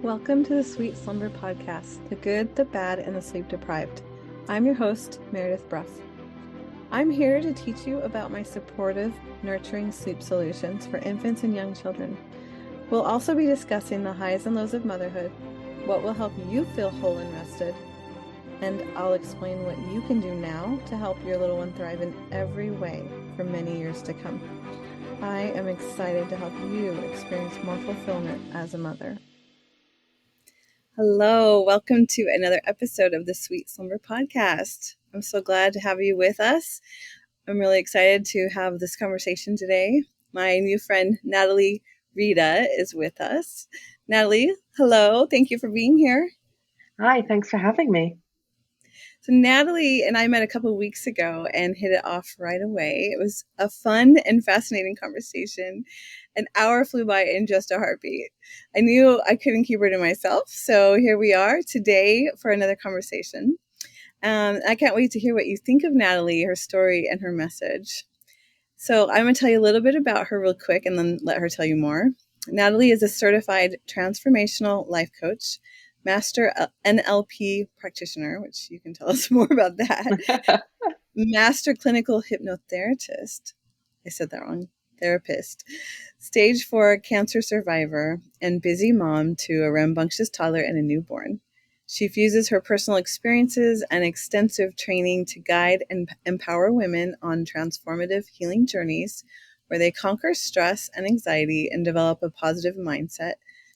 Welcome to the Sweet Slumber Podcast, the good, the bad, and the sleep deprived. I'm your host, Meredith Bruff. I'm here to teach you about my supportive, nurturing sleep solutions for infants and young children. We'll also be discussing the highs and lows of motherhood, what will help you feel whole and rested, and I'll explain what you can do now to help your little one thrive in every way for many years to come. I am excited to help you experience more fulfillment as a mother. Hello, welcome to another episode of the Sweet Slumber Podcast. I'm so glad to have you with us. I'm really excited to have this conversation today. My new friend, Natalie Riede, is with us. Natalie, hello. Thank you for being here. Hi, thanks for having me. So Natalie and I met a couple of weeks ago and hit it off right away. It was a fun and fascinating conversation. An hour flew by in just a heartbeat. I knew I couldn't keep her to myself, so here we are today for another conversation. I can't wait to hear what you think of Natalie, her story, and her message. So I'm going to tell you a little bit about her real quick and then let her tell you more. Natalie is a certified Transformational Life Coach, Master NLP Practitioner, which you can tell us more about that, Master Clinical Hypnotherapist, I said that wrong, therapist, stage 4 cancer survivor, and busy mom to a rambunctious toddler and a newborn. She fuses her personal experiences and extensive training to guide and empower women on transformative healing journeys where they conquer stress and anxiety and develop a positive mindset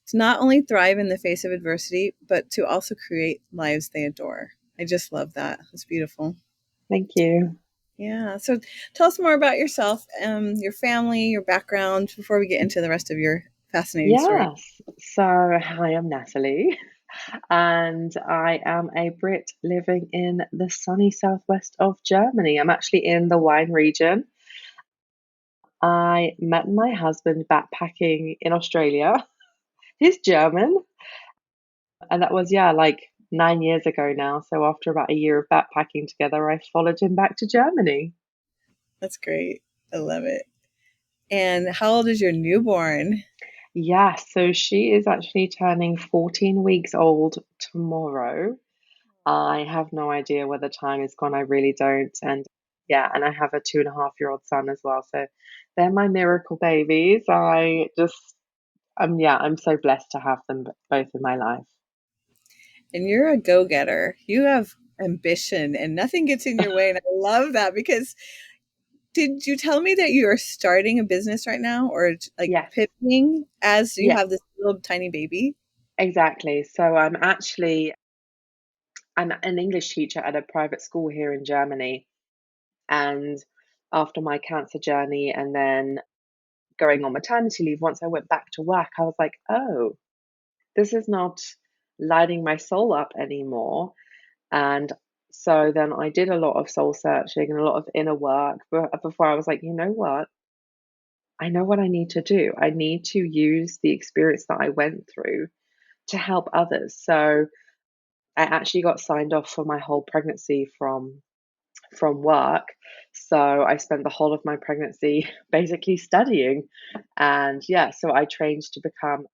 to not only thrive in the face of adversity, but to also create lives they adore. I just love that. It's beautiful. Thank you. Yeah. So tell us more about yourself, your family, your background before we get into the rest of your fascinating story. Yes. So, hi, I'm Natalie, and I am a Brit living in the sunny southwest of Germany. I'm actually in the wine region. I met my husband backpacking in Australia. He's German, and that was, like 9 years ago now. So, after about a year of backpacking together, I followed him back to Germany. That's great. I love it. And how old is your newborn? Yeah, so she is actually turning 14 weeks old tomorrow. I have no idea where the time has gone. I really don't. And yeah, and I have a 2.5-year-old son as well. So they're my miracle babies. I'm so blessed to have them both in my life. And you're a go-getter. You have ambition and nothing gets in your way. And I love that because did you tell me that you are starting a business right now or like Yes, pivoting as you yes, have this little tiny baby? exactly. So I'm an English teacher at a private school here in Germany. And after my cancer journey and then going on maternity leave, once I went back to work, I was like, oh, this is not lighting my soul up anymore. And so then I did a lot of soul searching and a lot of inner work before I was like, you know what? I know what I need to do. I need to use the experience that I went through to help others. So I actually got signed off for my whole pregnancy from work. So I spent the whole of my pregnancy basically studying. And yeah, so I trained to become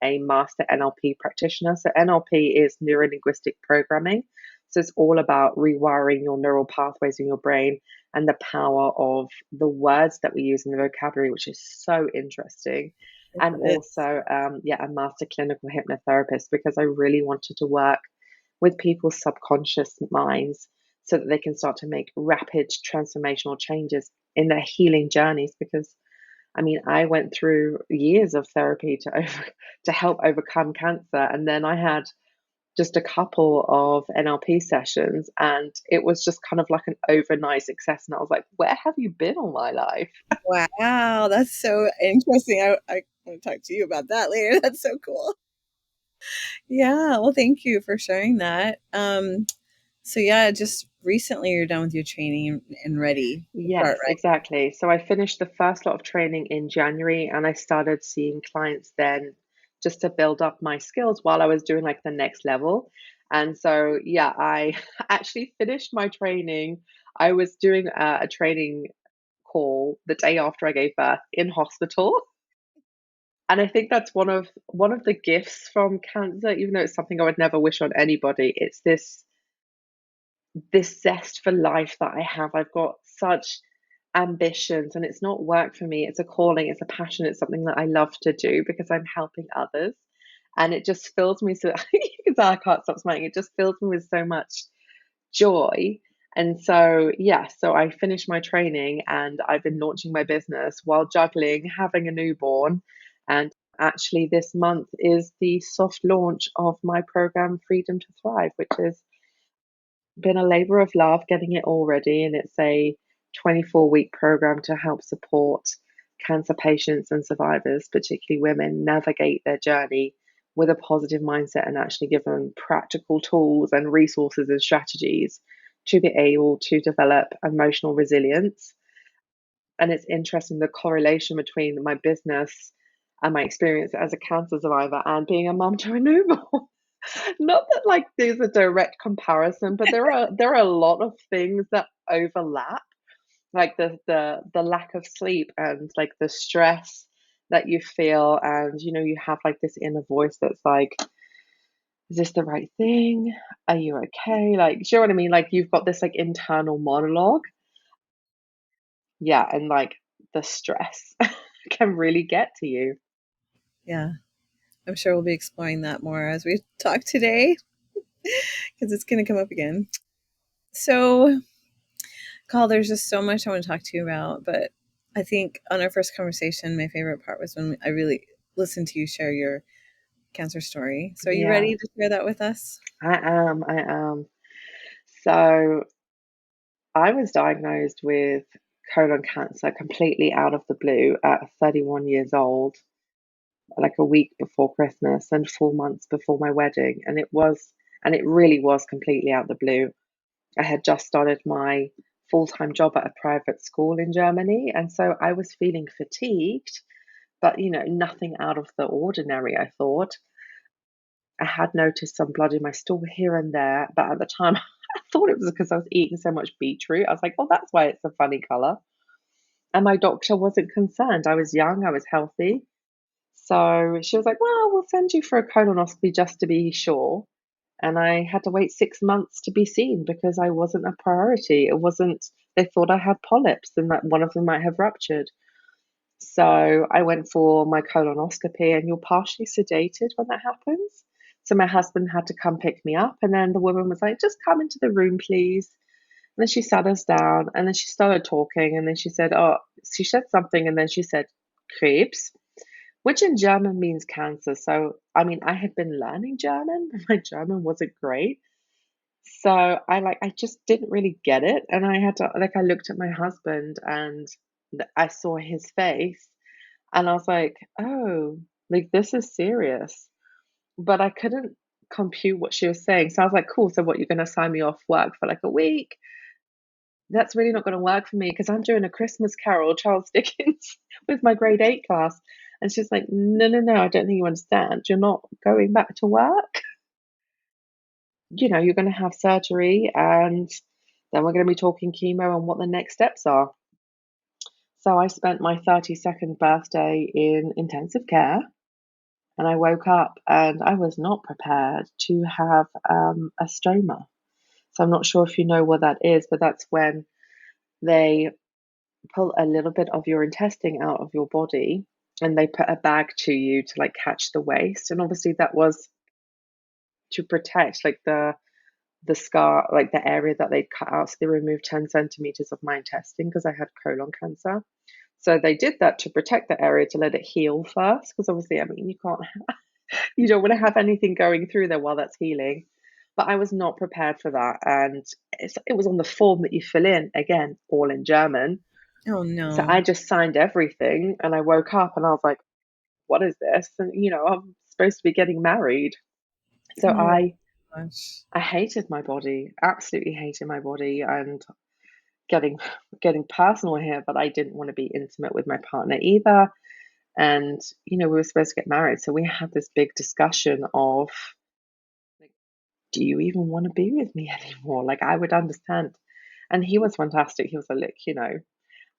a master NLP practitioner. So NLP is neuro linguistic programming. So it's all about rewiring your neural pathways in your brain and the power of the words that we use in the vocabulary, which is so interesting. And It's also, a master clinical hypnotherapist because I really wanted to work with people's subconscious minds so that they can start to make rapid transformational changes in their healing journeys. Because I mean, I went through years of therapy to help overcome cancer, and then I had just a couple of NLP sessions, and it was just kind of like an overnight success. And I was like, "Where have you been all my life?" wow, that's so interesting. I want to talk to you about that later. That's so cool. Yeah, well, thank you for sharing that. So yeah, just recently you're done with your training and ready to start, Yes, right? exactly. So I finished the first lot of training in January, and I started seeing clients then just to build up my skills while I was doing like the next level. And so, yeah, I actually finished my training. I was doing a training call the day after I gave birth in hospital. And I think that's one of the gifts from cancer, even though it's something I would never wish on anybody. It's this zest for life that I have. I've got such ambitions, and it's not work for me. It's a calling, it's a passion, it's something that I love to do because I'm helping others. And it just fills me so you can tell I can't stop smiling. It just fills me with so much joy. And so, yeah, so I finished my training and I've been launching my business while juggling having a newborn. And actually, this month is the soft launch of my program, Freedom to Thrive, which has been a labor of love getting it all ready. And it's a 24-week program to help support cancer patients and survivors, particularly women, navigate their journey with a positive mindset and actually give them practical tools and resources and strategies to be able to develop emotional resilience. And it's interesting the correlation between my business and my experience as a cancer survivor and being a mum to a newborn. Not that like there's a direct comparison, but there are a lot of things that overlap, like the lack of sleep and like the stress that you feel, and you have like this inner voice that's like, is this the right thing? Are you okay? Like, do you know what I mean? Like you've got this like internal monologue. Yeah, and like the stress can really get to you. Yeah, I'm sure we'll be exploring that more as we talk today because it's going to come up again. So, Carl, there's just so much I want to talk to you about, but I think on our first conversation, my favorite part was when I really listened to you share your cancer story. So, are you Yeah, ready to share that with us? I am. So I was diagnosed with colon cancer completely out of the blue at 31 years old, like a week before Christmas and 4 months before my wedding. And it really was completely out of the blue. I had just started my full time job at a private school in Germany. And so I was feeling fatigued, but nothing out of the ordinary, I thought. I had noticed some blood in my stool here and there, but at the time I thought it was because I was eating so much beetroot. I was like, oh, that's why it's a funny color. And my doctor wasn't concerned. I was young, I was healthy. So she was like, well, we'll send you for a colonoscopy just to be sure. And I had to wait 6 months to be seen because I wasn't a priority. It wasn't, they thought I had polyps and that one of them might have ruptured. So I went for my colonoscopy, and you're partially sedated when that happens. So my husband had to come pick me up, and then the woman was like, just come into the room, please. And then she sat us down, and then she started talking, and then she said, oh, she said something, and then she said, Krebs, which in German means cancer. So, I mean, I had been learning German, but my German wasn't great. So I just didn't really get it. And I had to, like, I looked at my husband and I saw his face, and I was like, oh, like, this is serious. But I couldn't compute what she was saying. So I was like, cool. So what, you're going to sign me off work for like a week? That's really not going to work for me because I'm doing a Christmas Carol, Charles Dickens, with my grade 8 class. And she's like, no, no, no, I don't think you understand. You're not going back to work. You're going to have surgery, and then we're going to be talking chemo and what the next steps are. So I spent my 32nd birthday in intensive care, and I woke up and I was not prepared to have a stoma. So I'm not sure if you know what that is, but that's when they pull a little bit of your intestine out of your body and they put a bag to you to like catch the waste. And obviously that was to protect like the scar, like the area that they'd cut out. So they removed 10 centimeters of my intestine because I had colon cancer. So they did that to protect the area to let it heal first, because obviously, I mean, you don't want to have anything going through there while that's healing. But I was not prepared for that, and it was on the form that you fill in, again, all in German. Oh, So I no. just signed everything, and I woke up and I was like, "What is this?" And I'm supposed to be getting married, so Oh, I gosh. I hated my body, absolutely hated my body, and getting getting personal here, but I didn't want to be intimate with my partner either. And we were supposed to get married, so we had this big discussion of like, do you even want to be with me anymore? Like, I would understand. And he was fantastic. He was like, look,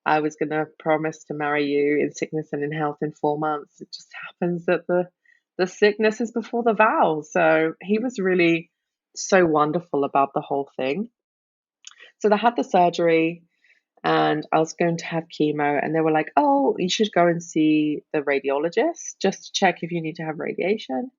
I was going to promise to marry you in sickness and in health in 4 months. It just happens that the sickness is before the vow. So he was really so wonderful about the whole thing. So they had the surgery and I was going to have chemo, and they were like, "Oh, you should go and see the radiologist just to check if you need to have radiation."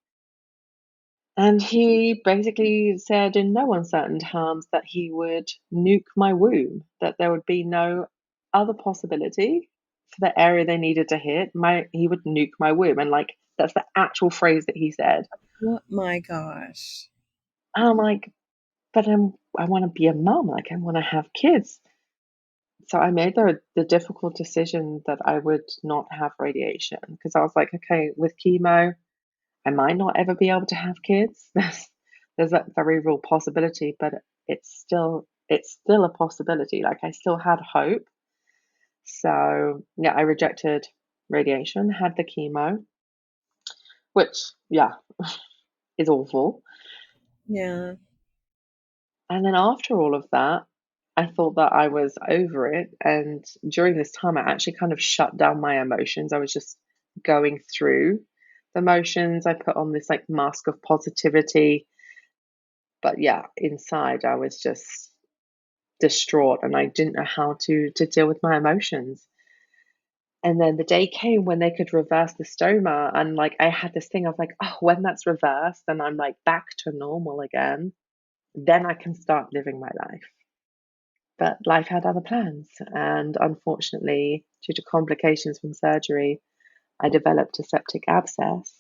And he basically said in no uncertain terms that he would nuke my womb, that there would be no other possibility for the area they needed to hit. He would nuke my womb. And like that's the actual phrase that he said. Oh my gosh. And I'm like, but I want to be a mom, like I want to have kids. So I made the difficult decision that I would not have radiation because I was like, okay, with chemo, I might not ever be able to have kids. There's that very real possibility, but it's still a possibility. Like I still had hope. So yeah, I rejected radiation, had the chemo, which yeah, is awful. Yeah. And then after all of that, I thought that I was over it. And during this time, I actually kind of shut down my emotions. I was just going through the motions. I put on this like mask of positivity. But yeah, inside I was just distraught and I didn't know how to deal with my emotions. And then the day came when they could reverse the stoma, and like I had this thing of like, oh, when that's reversed and I'm like back to normal again, then I can start living my life. But life had other plans, and unfortunately, due to complications from surgery, I developed a septic abscess.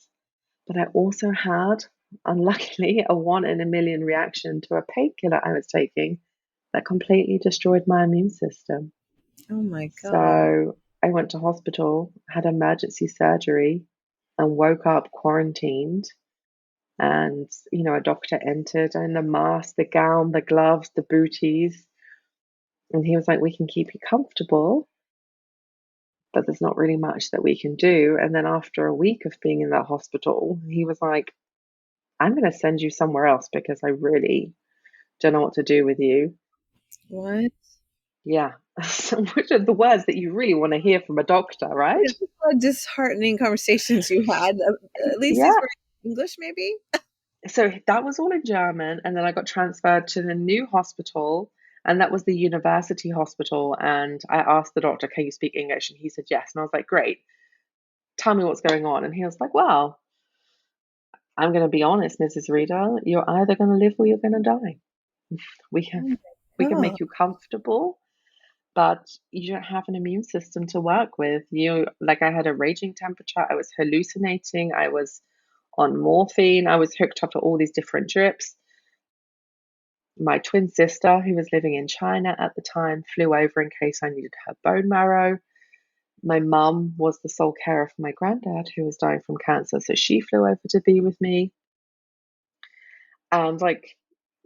But I also had, unluckily, a 1 in a million reaction to a painkiller I was taking that completely destroyed my immune system. Oh my God. So I went to hospital, had emergency surgery, and woke up quarantined. And, a doctor entered in the mask, the gown, the gloves, the booties. And he was like, we can keep you comfortable, but there's not really much that we can do. And then after a week of being in that hospital, he was like, I'm going to send you somewhere else because I really don't know what to do with you. What? Yeah. Which are the words that you really want to hear from a doctor, right? Yeah, disheartening conversations you had. At least these Yeah. were English, maybe? So that was all in German. And then I got transferred to the new hospital, and that was the university hospital. And I asked the doctor, can you speak English? And he said yes. And I was like, great, tell me what's going on. And he was like, well, I'm going to be honest, Mrs. Riede, you're either going to live or you're going to die. We Oh can my we can God. make you comfortable, but you don't have an immune system to work with. Like I had a raging temperature, I was hallucinating, I was on morphine, I was hooked up to all these different drips. My twin sister, who was living in China at the time, flew over in case I needed her bone marrow. My mum was the sole carer for my granddad, who was dying from cancer, so she flew over to be with me. And like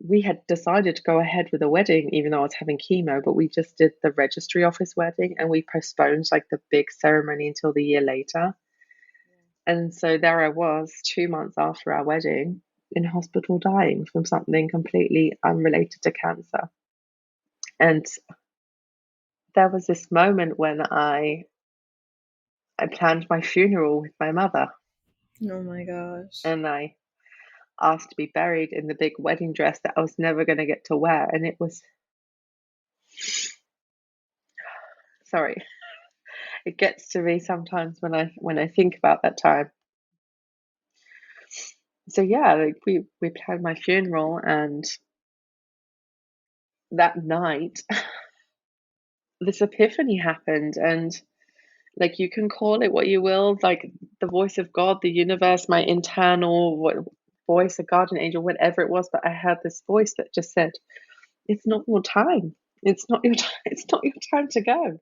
we had decided to go ahead with a wedding, even though I was having chemo, but we just did the registry office wedding and we postponed like the big ceremony until the year later. And so there I was 2 months after our wedding in hospital dying from something completely unrelated to cancer. And there was this moment when I planned my funeral with my mother, Oh my gosh. and I asked to be buried in the big wedding dress that I was never going to get to wear. And it was, sorry, it gets to me sometimes when I think about that time. So yeah, like we planned my funeral, and that night this epiphany happened. And like you can call it what you will, like the voice of God, the universe, my internal voice, a guardian angel, whatever it was, but I had this voice that just said, it's not your time, it's not your time, it's not your time to go.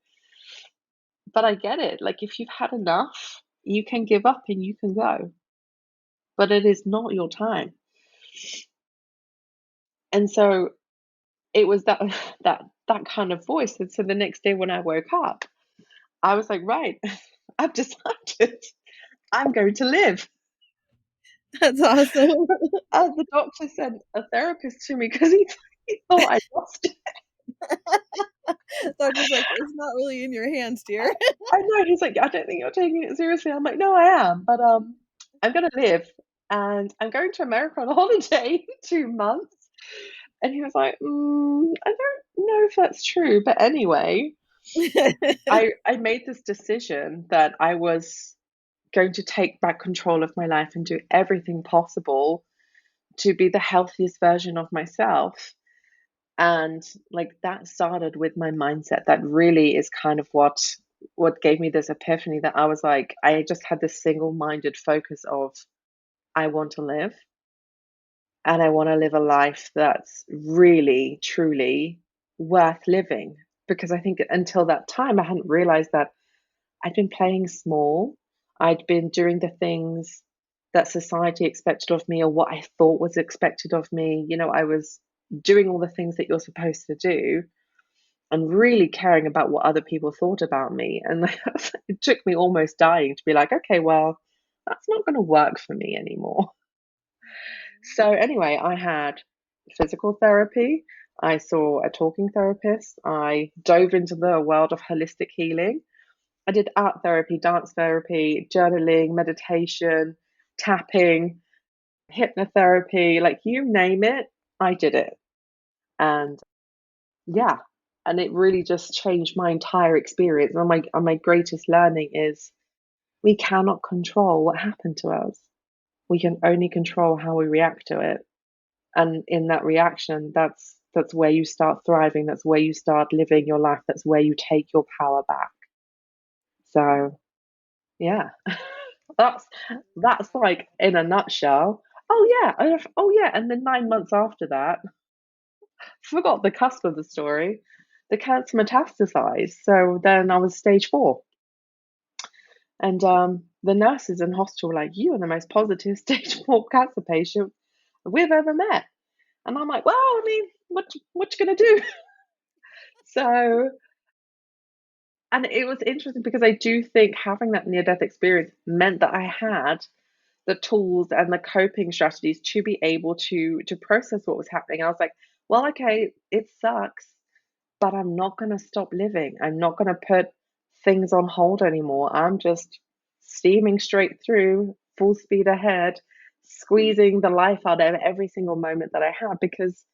But I get it, like if you've had enough, you can give up and you can go, but it is not your time. And so it was that that kind of voice. And so the next day when I woke up, I was like, right, I've decided I'm going to live. That's awesome. The doctor sent a therapist to me because he thought I lost it. Doctor's like, it's not really in your hands, I, dear. I know. He's like, I don't think you're taking it seriously. I'm like, no, I am, but I'm gonna live, and I'm going to America on a holiday in 2 months. And he was like, I don't know if that's true, but anyway, I made this decision that I was going to take back control of my life and do everything possible to be the healthiest version of myself. And like that started with my mindset. That really is kind of what gave me this epiphany, that I was like, I just had this single-minded focus of I want to live, and I want to live a life that's really truly worth living. Because I think until that time I hadn't realized that I'd been playing small. I'd been doing the things that society expected of me, or what I thought was expected of me. I was doing all the things that you're supposed to do, and really caring about what other people thought about me. And it took me almost dying to be like, okay, well, that's not going to work for me anymore. So, anyway, I had physical therapy. I saw a talking therapist. I dove into the world of holistic healing. I did art therapy, dance therapy, journaling, meditation, tapping, hypnotherapy, like you name it, I did it. And yeah, and it really just changed my entire experience. And my greatest learning is we cannot control what happened to us. We can only control how we react to it. And in that reaction, that's where you start thriving. That's where you start living your life. That's where you take your power back. So yeah. That's that's like in a nutshell. Oh yeah, oh yeah, and then 9 months after that, forgot the cusp of the story. The cancer metastasized, so then I was stage 4, and the nurses in hospital were like, "You are the most positive stage 4 cancer patient we've ever met," and I'm like, "Well, I mean, what you gonna do?" So, and it was interesting because I do think having that near death experience meant that I had the tools and the coping strategies to be able to process what was happening. I was like, well, okay, it sucks, but I'm not going to stop living. I'm not going to put things on hold anymore. I'm just steaming straight through, full speed ahead, squeezing the life out of every single moment that I have, because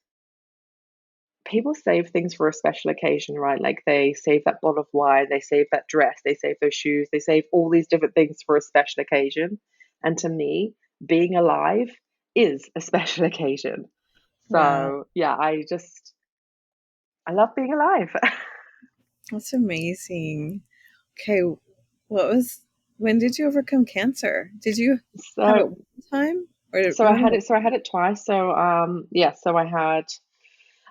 people save things for a special occasion, right? Like they save that bottle of wine, they save that dress, they save those shoes, they save all these different things for a special occasion. And to me, being alive is a special occasion. Wow, So yeah, I love being alive. that's amazing. Okay, what was when did you overcome cancer? Did you have it so one time or so I more than had one? it so I had it twice. So yeah, so I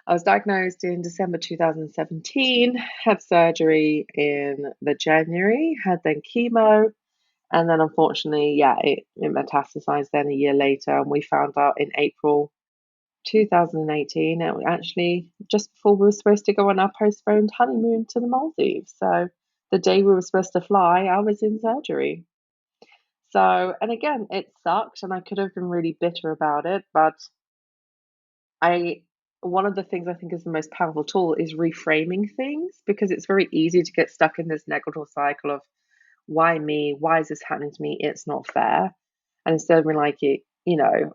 was diagnosed in December 2017, had surgery in the January, had then chemo. And then unfortunately, yeah, it metastasized then a year later. And we found out in April 2018, it was actually just before we were supposed to go on our postponed honeymoon to the Maldives. So the day we were supposed to fly, I was in surgery. So, and again, it sucked and I could have been really bitter about it. But I, one of the things I think is the most powerful tool is reframing things, because it's very easy to get stuck in this negative cycle of, why me? Why is this happening to me? It's not fair. And instead of being like,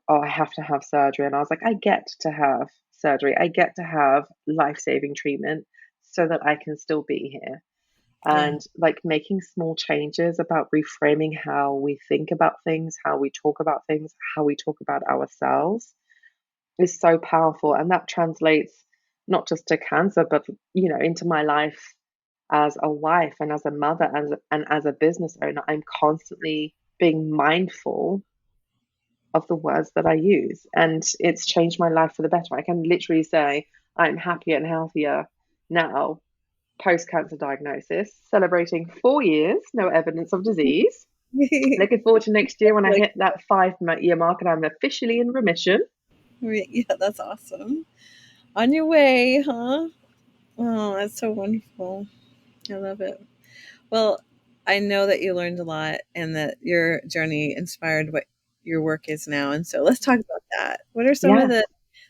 oh, I have to have surgery. And I was like, I get to have surgery. I get to have life-saving treatment so that I can still be here. Yeah, And like making small changes about reframing how we think about things, how we talk about things, how we talk about ourselves is so powerful. And that translates not just to cancer, but into my life as a wife and as a mother and as a business owner. I'm constantly being mindful of the words that I use. And it's changed my life for the better. I can literally say I'm happier and healthier now, post cancer diagnosis, celebrating 4 years, no evidence of disease. Looking forward to next year when I like hit that 5 year mark and I'm officially in remission. yeah, that's awesome. On your way, huh? Oh, that's so wonderful. I love it. Well, I know that you learned a lot and that your journey inspired what your work is now. And so let's talk about that. What are some of Yeah.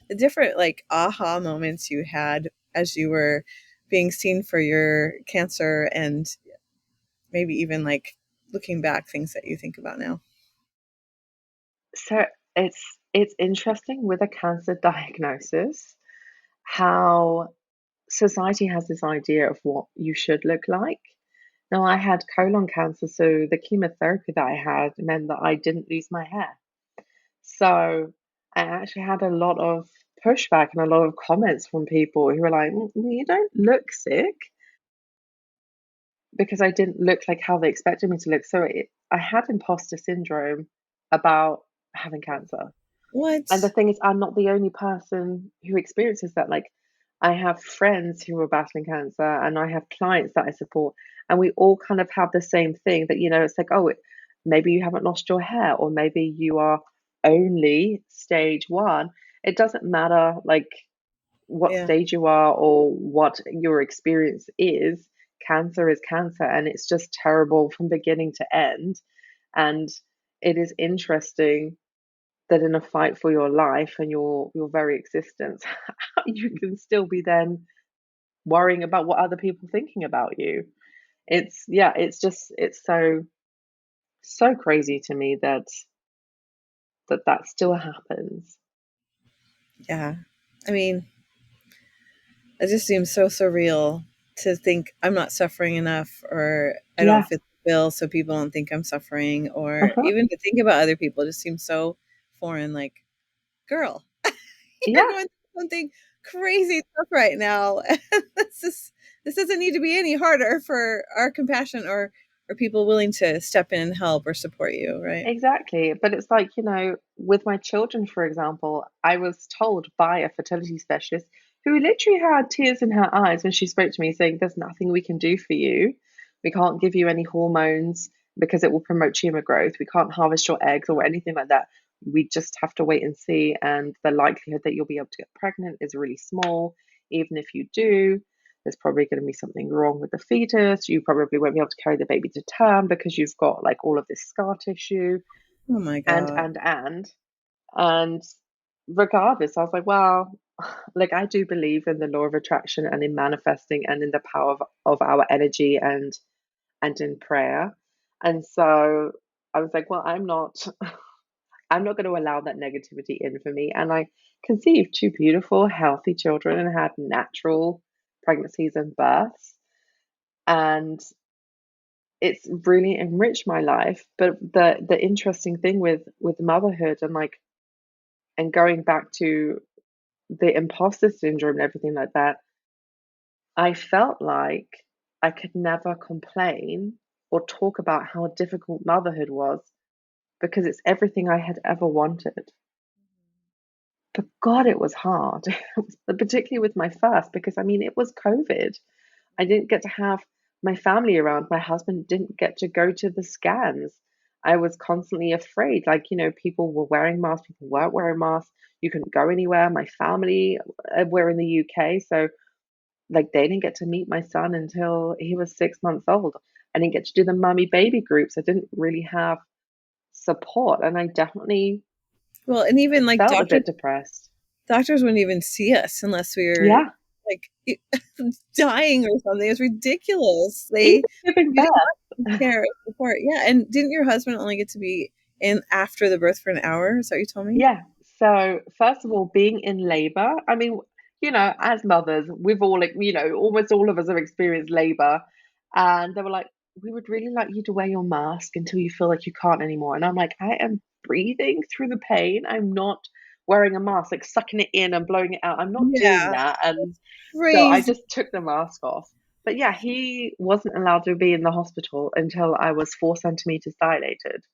the different like aha moments you had as you were being seen for your cancer, and maybe even like looking back, things that you think about now? So it's interesting with a cancer diagnosis how society has this idea of what you should look like. Now, I had colon cancer, so the chemotherapy that I had meant that I didn't lose my hair. So I actually had a lot of pushback and a lot of comments from people who were like, You don't look sick," because I didn't look like how they expected me to look. So I had imposter syndrome about having cancer. And the What? thing is, I'm not the only person who experiences that. Like, I have friends who are battling cancer, and I have clients that I support, and we all kind of have the same thing that, it's like, oh, maybe you haven't lost your hair, or maybe you are only stage one. It doesn't matter, like, what Yeah. stage you are or what your experience is. Cancer is cancer, and it's just terrible from beginning to end. And it is interesting that in a fight for your life and your very existence, you can still be then worrying about what other people are thinking about you. It's so crazy to me that that still happens. Yeah. I mean, it just seems so surreal to think I'm not suffering enough, or I don't Yeah. fit the bill so people don't think I'm suffering, or Uh-huh. even to think about other people just seems so foreign. Like, girl, you're Yeah. going through something crazy tough right now. This doesn't need to be any harder for our compassion, or people willing to step in and help or support you, right? Exactly. But it's like, with my children, for example, I was told by a fertility specialist who literally had tears in her eyes when she spoke to me, saying, There's nothing we can do for you. We can't give you any hormones because it will promote tumor growth. We can't harvest your eggs or anything like that. We just have to wait and see. And the likelihood that you'll be able to get pregnant is really small. Even if you do, there's probably going to be something wrong with the fetus. You probably won't be able to carry the baby to term because you've got like all of this scar tissue Oh my and God. and and and regardless, I was like, well, like, I do believe in the law of attraction and in manifesting and in the power of our energy and in prayer. And so I was like, well, I'm not going to allow that negativity in for me. And I conceived two beautiful, healthy children and had natural pregnancies and births. And it's really enriched my life. But the interesting thing with motherhood and going back to the imposter syndrome and everything like that, I felt like I could never complain or talk about how difficult motherhood was because it's everything I had ever wanted. But God, it was hard, particularly with my first, because I mean, it was COVID. I didn't get to have my family around. My husband didn't get to go to the scans. I was constantly afraid. Like, people were wearing masks, people weren't wearing masks. You couldn't go anywhere. My family were in the UK. So, like, they didn't get to meet my son until he was 6 months old. I didn't get to do the mummy baby groups. I didn't really have support. And I definitely Well, and even like felt a bit depressed. doctors wouldn't even see us unless we were Yeah. like dying or something. It's ridiculous. Even They giving You didn't birth. care or support. Yeah, and didn't your husband only get to be in after the birth for an hour? Is that what you told me? Yeah. So, first of all, being in labor, I mean, as mothers, we've all, like, almost all of us have experienced labor. And they were like, we would really like you to wear your mask until you feel like you can't anymore. And I'm like, I am breathing through the pain. I'm not wearing a mask, like sucking it in and blowing it out. I'm not doing Yeah, that. And so I crazy. just took the mask off. But yeah, he wasn't allowed to be in the hospital until I was 4 centimeters dilated.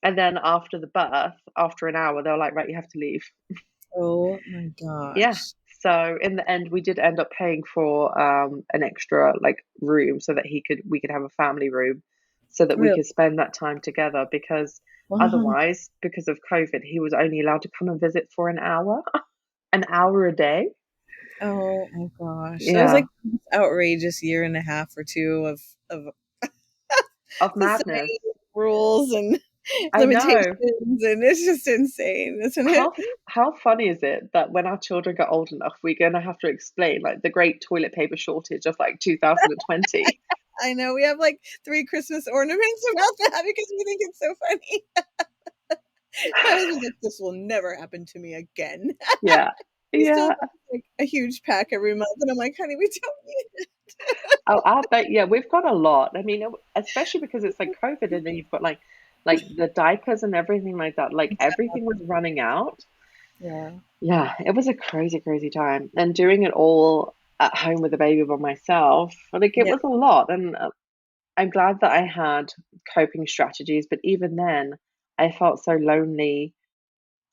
And then after the birth, after an hour, they were like, "Right, you have to leave." Oh my Yeah. gosh. So in the end, we did end up paying for an extra like room so that we could have a family room so that we Really? could spend that time together because Wow. otherwise, because of COVID, he was only allowed to come and visit for an hour a day. Oh my gosh. So it was Yeah, like this outrageous year and a half or two of of society madness. rules and I limitations, know. and it's just insane, isn't it? How funny is it that when our children get old enough, we're gonna have to explain like the great toilet paper shortage of like 2020? I know we have like 3 Christmas ornaments about that because we think it's so funny. My husband's like, "This will never happen to me again." Yeah. He still Yeah. buys, like, a huge pack every month, and I'm like, "Honey, we don't need it." I'll bet. Yeah, we've got a lot. I mean, especially because it's like COVID, and then you've got like the diapers and everything like that. Like everything was running out. Yeah. Yeah, it was a crazy, crazy time, and doing it all at home with the baby by myself, like it Yeah. was a lot. And I'm glad that I had coping strategies, but even then, I felt so lonely.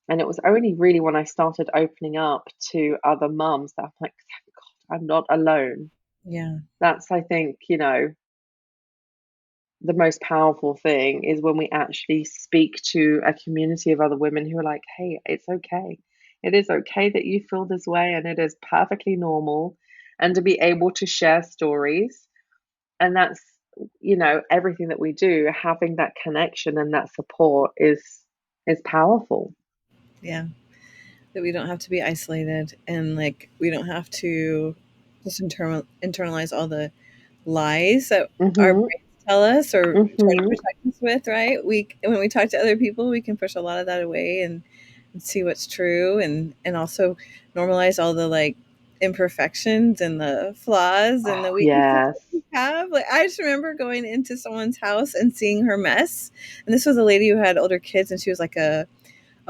And it was only really when I started opening up to other mums that I'm like, thank God, I'm not alone. Yeah. That's, I think, the most powerful thing is when we actually speak to a community of other women who are like, hey, it's okay. It is okay that you feel this way, and it is perfectly normal. And to be able to share stories. And that's, everything that we do, having that connection and that support is powerful. Yeah. That we don't have to be isolated, and, like, we don't have to just internalize all the lies that our Mm-hmm. brains tell us or try to Mm-hmm. protect us with, right? When we talk to other people, we can push a lot of that away and see what's true, and also normalize all the, like, imperfections and the flaws and the Oh, weaknesses that yes. we have. Like, I just remember going into someone's house and seeing her mess, and this was a lady who had older kids, and she was like a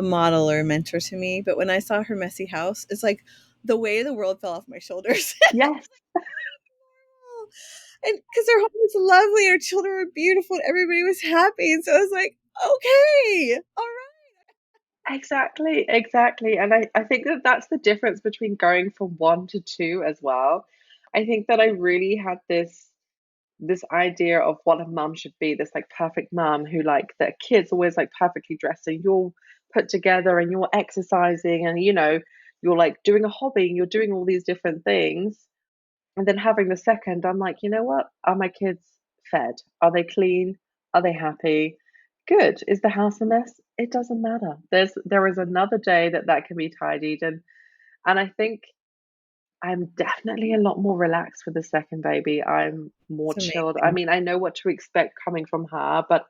model or a mentor to me. But when I saw her messy house, it's like the weight of the world fell off my shoulders. Yes. And because her home was lovely, her children were beautiful, and everybody was happy. And so I was like, okay, all right. Exactly, exactly. And I think that that's the difference between going from one to two as well. I think that I really had this idea of what a mum should be, this like perfect mum who like their kids always like perfectly dressed and you're put together and you're exercising and you're like doing a hobby and you're doing all these different things. And then having the second, I'm like, you know what? Are my kids fed? Are they clean? Are they happy? Good. Is the house a mess? It doesn't matter. There is another day that can be tidied, and I think I'm definitely a lot more relaxed with the second baby. I'm more It's chilled. I amazing. mean, I know what to expect coming from her, but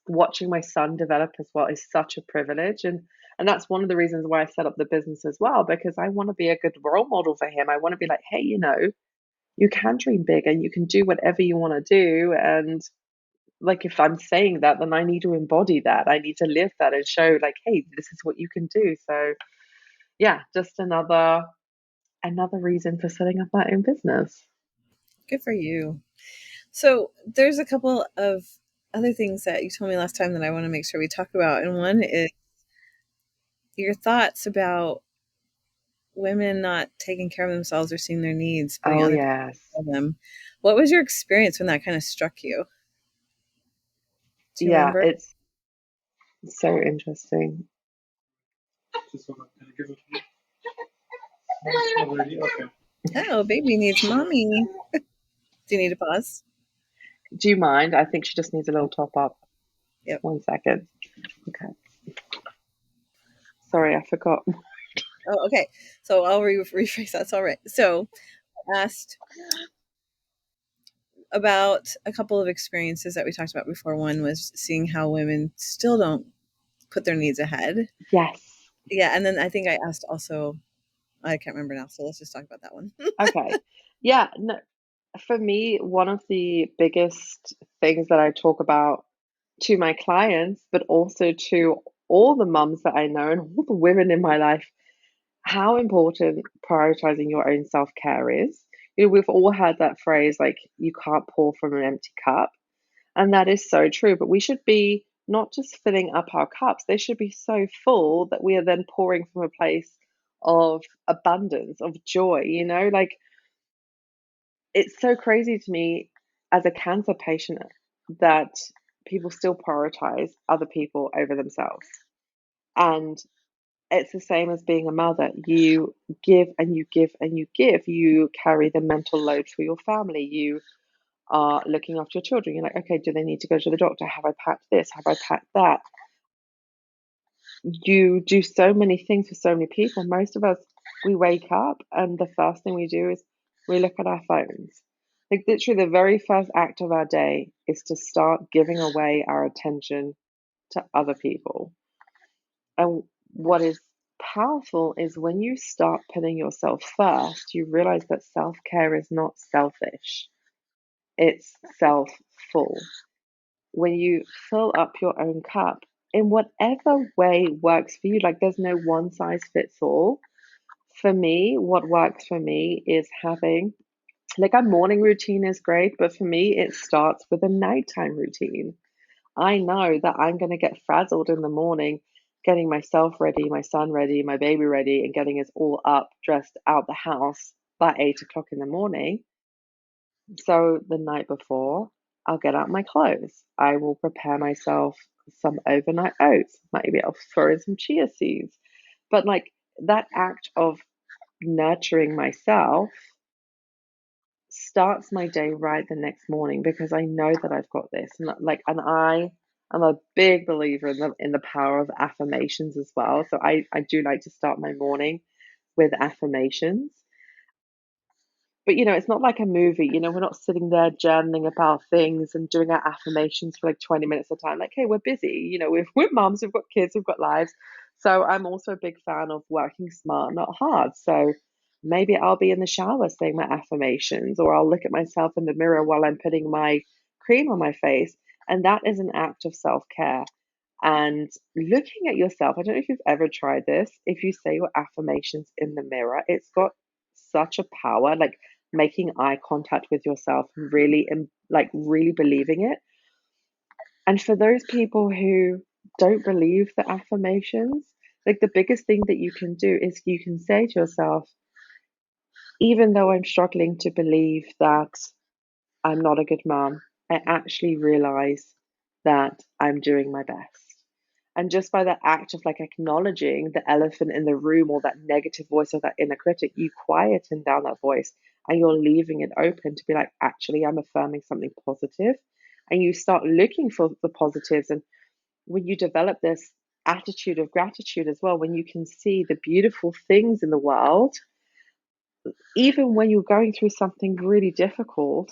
watching my son develop as well is such a privilege, and that's one of the reasons why I set up the business as well, because I want to be a good role model for him. I want to be like, hey, you can dream big and you can do whatever you want to do. And like, if I'm saying that, then I need to embody that. I need to live that and show like, hey, this is what you can do. So yeah, just another reason for setting up my own business. Good for you. So there's a couple of other things that you told me last time that I want to make sure we talk about. And one is your thoughts about women not taking care of themselves or seeing their needs, putting Oh other people yes. before them. What was your experience when that kind of struck you? Do you Yeah, remember? it's so interesting. Oh, baby needs mommy. Do you need to pause? Do you mind? I think she just needs a little top up. Yep. 1 second. Okay. Sorry, I forgot. Oh, okay. So I'll rephrase. That's all right. So I asked about a couple of experiences that we talked about before. One was seeing how women still don't put their needs ahead. Yes. Yeah, and then I think I asked also. I can't remember now. So let's just talk about that one. Okay. Yeah, no, for me, one of the biggest things that I talk about to my clients, but also to all the mums that I know and all the women in my life, how important prioritizing your own self care is. We've all had that phrase like, you can't pour from an empty cup. And that is so true. But we should be not just filling up our cups, they should be so full that we are then pouring from a place of abundance, of joy, like it's so crazy to me as a cancer patient that people still prioritize other people over themselves. And it's the same as being a mother. You give and you give and you give. You carry the mental load for your family. You are looking after your children. You're like, okay, do they need to go to the doctor? Have I packed this? Have I packed that? You do so many things for so many people. Most of us, we wake up and the first thing we do is we look at our phones. Like literally the very first act of our day is to start giving away our attention to other people. And what is powerful is when you start putting yourself first, you realize that self-care is not selfish. It's self-full. When you fill up your own cup in whatever way works for you, like there's no one size fits all. For me, what works for me is having like a morning routine is great, but for me, it starts with a nighttime routine. I know that I'm going to get frazzled in the morning, getting myself ready, my son ready, my baby ready, and getting us all up, dressed out the house by 8 o'clock in the morning. So the night before, I'll get out my clothes. I will prepare myself some overnight oats. Maybe I'll throw in some chia seeds. But like that act of nurturing myself starts my day right the next morning because I know that I've got this. And I am a big believer in the power of affirmations as well. So I do like to start my morning with affirmations. But it's not like a movie. We're not sitting there journaling about things and doing our affirmations for like 20 minutes at a time. Like, hey, we're busy. We're moms, we've got kids, we've got lives. So I'm also a big fan of working smart, not hard. So maybe I'll be in the shower saying my affirmations, or I'll look at myself in the mirror while I'm putting my cream on my face. And that is an act of self-care. And looking at yourself, I don't know if you've ever tried this. If you say your affirmations in the mirror, it's got such a power. Like making eye contact with yourself, really, and like really believing it. And for those people who don't believe the affirmations, like the biggest thing that you can do is you can say to yourself, even though I'm struggling to believe that I'm not a good mom, I actually realize that I'm doing my best. And just by the act of like acknowledging the elephant in the room or that negative voice or that inner critic, you quieten down that voice and you're leaving it open to be like, actually, I'm affirming something positive. And you start looking for the positives. And when you develop this attitude of gratitude as well, when you can see the beautiful things in the world, even when you're going through something really difficult,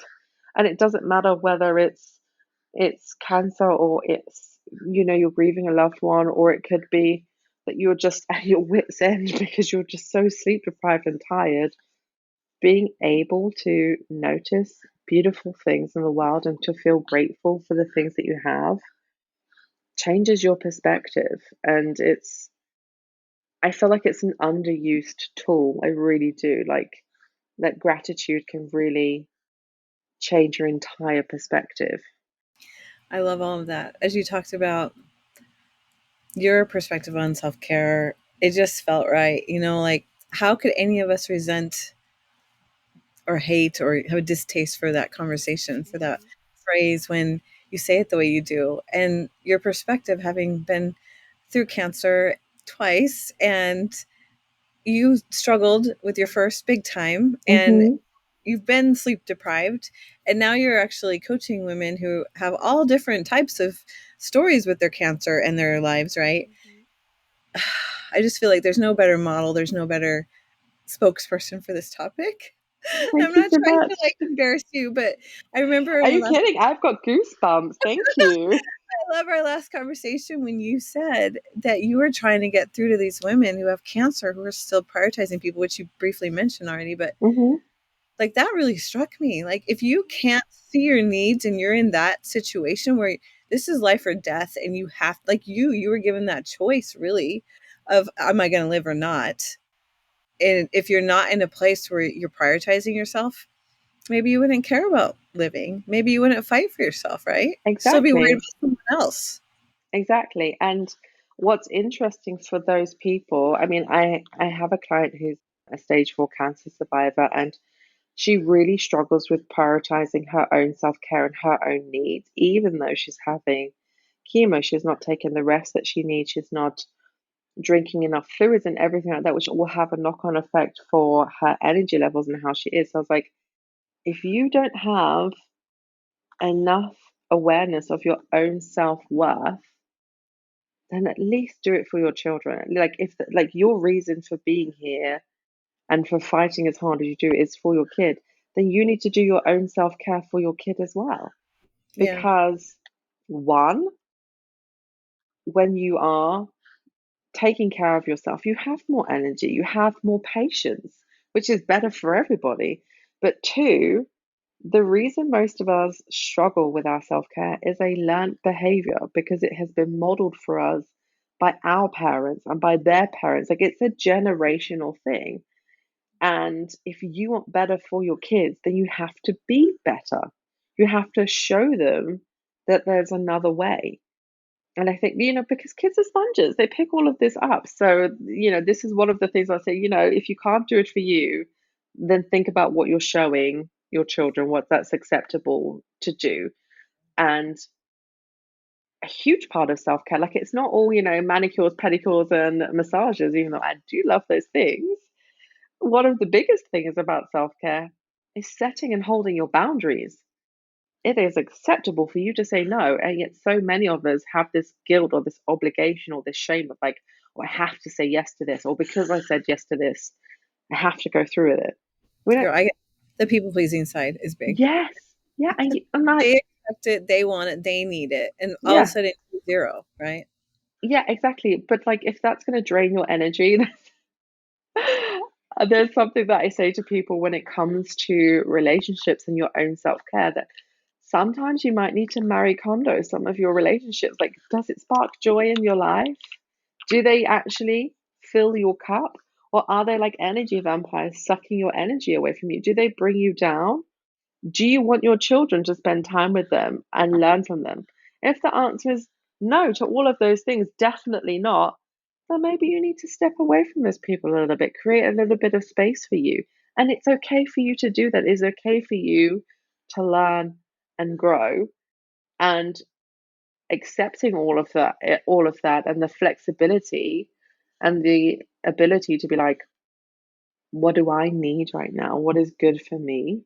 and it doesn't matter whether it's cancer or it's you're grieving a loved one, or it could be that you're just at your wits end because you're just so sleep deprived and tired. Being able to notice beautiful things in the world and to feel grateful for the things that you have changes your perspective. And I feel like it's an underused tool. I really do. Like that gratitude can really change your entire perspective. I love all of that. As you talked about your perspective on self care, it just felt right. Like how could any of us resent or hate or have a distaste for that conversation, for that phrase when you say it the way you do? And your perspective, having been through cancer twice, and you struggled with your first big time, and Mm-hmm. you've been sleep deprived, and now you're actually coaching women who have all different types of stories with their cancer and their lives, right? I just feel like there's no better model, there's no better spokesperson for this topic. Thank I'm you not so trying much. to like embarrass you, but I remember Are in the you last kidding? I've got goosebumps. Thank you. I love our last conversation when you said that you were trying to get through to these women who have cancer who are still prioritizing people, which you briefly mentioned already, but Mm-hmm. like that really struck me. Like if you can't see your needs and you're in that situation where this is life or death and you have like you were given that choice really of am I going to live or not? And if you're not in a place where you're prioritizing yourself, maybe you wouldn't care about living. Maybe you wouldn't fight for yourself, right? Still be worried Exactly. about someone else. Exactly. And what's interesting for those people, I mean, I have a client who's a stage 4 cancer survivor, and she really struggles with prioritizing her own self-care and her own needs, even though she's having chemo. She's not taking the rest that she needs. She's not drinking enough fluids and everything like that, which will have a knock-on effect for her energy levels and how she is. So I was like, if you don't have enough awareness of your own self-worth, then at least do it for your children. Like if like your reason for being here and for fighting as hard as you do is for your kid, then you need to do your own self-care for your kid as well. Yeah. Because one, when you are taking care of yourself, you have more energy, you have more patience, which is better for everybody. But two, the reason most of us struggle with our self care is a learned behavior because it has been modeled for us by our parents and by their parents. Like it's a generational thing. And if you want better for your kids, then you have to be better. You have to show them that there's another way. And I think, because kids are sponges, they pick all of this up. So, this is one of the things I say, if you can't do it for you, then think about what you're showing your children, what that's acceptable to do. And a huge part of self care, like it's not all, manicures, pedicures, and massages, even though I do love those things. One of the biggest things about self care is setting and holding your boundaries. It is acceptable for you to say no, and yet so many of us have this guilt or this obligation or this shame of like, oh, I have to say yes to this, or because I said yes to this, I have to go through with it. We don't. Girl, I get the people pleasing side is big. Yes, yeah, I'm like, They accept it, they want it, they need it, and all of a yeah, sudden it's zero, right? yeah, exactly. But like, if that's going to drain your energy, there's something that I say to people when it comes to relationships and your own self care that sometimes you might need to marry condo some of your relationships. Like, does it spark joy in your life? Do they actually fill your cup? Or are they like energy vampires sucking your energy away from you? Do they bring you down? Do you want your children to spend time with them and learn from them? If the answer is no to all of those things, definitely not, then maybe you need to step away from those people a little bit, create a little bit of space for you. And it's okay for you to do that. It's okay for you to learn and grow, and accepting all of that and the flexibility and the ability to be like, what do I need right now? What is good for me?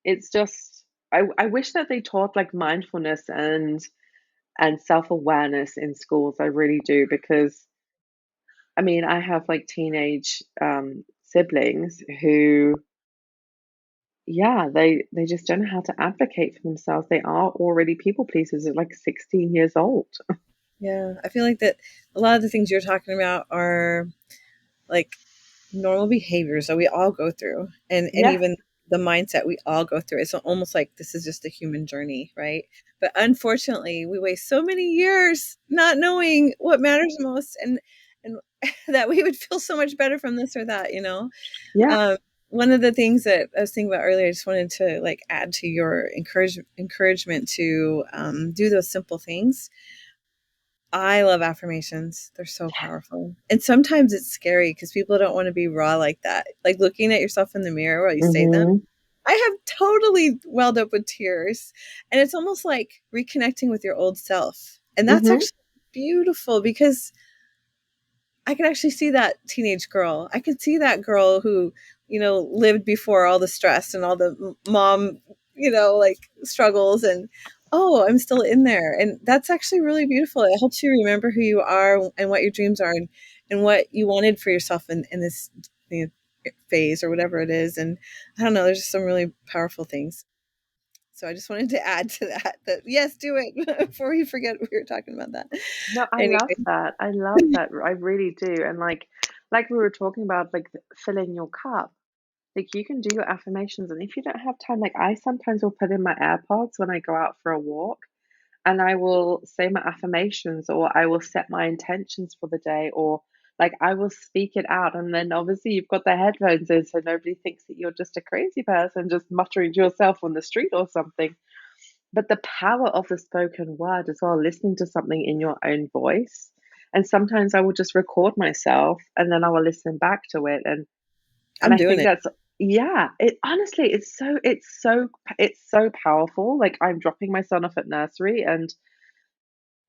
It's just I wish that they taught like mindfulness and self-awareness in schools. I really do, because I mean, I have like teenage siblings who, yeah, they just don't know how to advocate for themselves. They are already people pleasers at like 16 years old. Yeah, I feel like that a lot of the things you're talking about are like normal behaviors that we all go through, and Yeah, even the mindset we all go through. It's almost like this is just a human journey, right? But unfortunately, we waste so many years not knowing what matters most, and that we would feel so much better from this or that. yeah, Um, one of the things that I was thinking about earlier, I just wanted to like add to your encouragement to do those simple things. I love affirmations. They're so powerful. And sometimes it's scary because people don't want to be raw like that. Like looking at yourself in the mirror while you say them. mm-hmm, I have totally welled up with tears. And it's almost like reconnecting with your old self. And that's mm-hmm, actually beautiful because I can actually see that teenage girl. I can see that girl who, lived before all the stress and all the mom, like struggles and oh, I'm still in there. And that's actually really beautiful. It helps you remember who you are and what your dreams are and what you wanted for yourself in this phase or whatever it is. And I don't know, there's just some really powerful things. So I just wanted to add to that yes, do it before you forget we were talking about that. no, I love Anyway, that. I love that. I really do. And like we were talking about, like filling your cup. Like you can do your affirmations, and if you don't have time, like I sometimes will put in my AirPods when I go out for a walk, and I will say my affirmations, or I will set my intentions for the day, or like I will speak it out. And then obviously you've got the headphones in, so nobody thinks that you're just a crazy person just muttering to yourself on the street or something. But the power of the spoken word as well, listening to something in your own voice. And sometimes I will just record myself and then I will listen back to it. And I'm I doing think it. that's, yeah, it honestly, it's so powerful. Like I'm dropping my son off at nursery, and